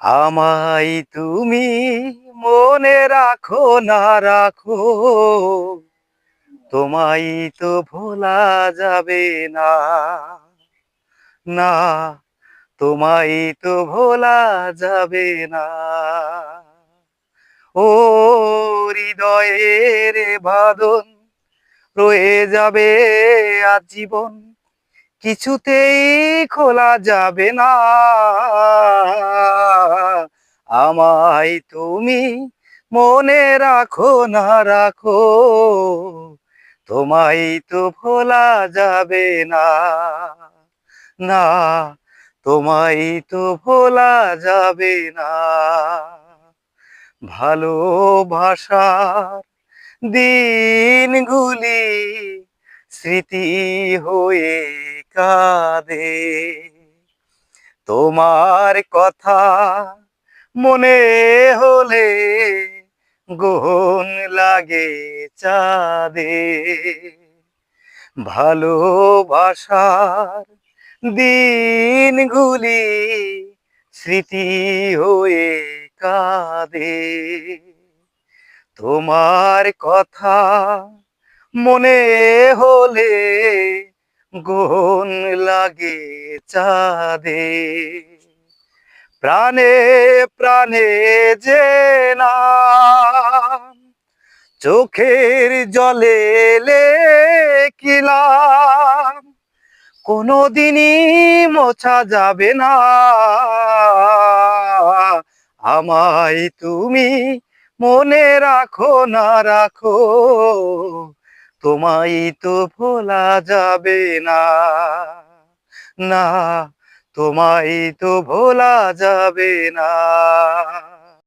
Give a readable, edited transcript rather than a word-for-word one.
আমায় তুমি মনে রাখো না রাখো, তোমায় তো ভোলা যাবে না। না, তোমায় তো ভোলা যাবে না। ও হৃদয়ের বাঁধন রয়ে যাবে আজীবন, কিছুতেই খোলা যাবে না। আমায় তুমি মনে রাখো না রাখো, তোমায় তো ভোলা যাবে না। না, তোমায় তো ভোলা যাবে না। ভালোবাসার দিনগুলি স্মৃতি হয়ে কাঁদে, তোমার কথা মনে হলে গহন লাগে চাঁদে। ভালোবাসার দিনগুলি স্মৃতি হয়ে কাঁদে, তোমার কথা মনে হলে গহন লাগে চাঁদে। প্রাণে প্রাণে যে নাম চোখের জলে লেখিলাম, কোনোদিনই মোছা যাবে না। আমায় তুমি মনে রাখো না রাখো, তোমায় তো ভোলা যাবে না। না, তোমায় তো ভোলা যাবে না।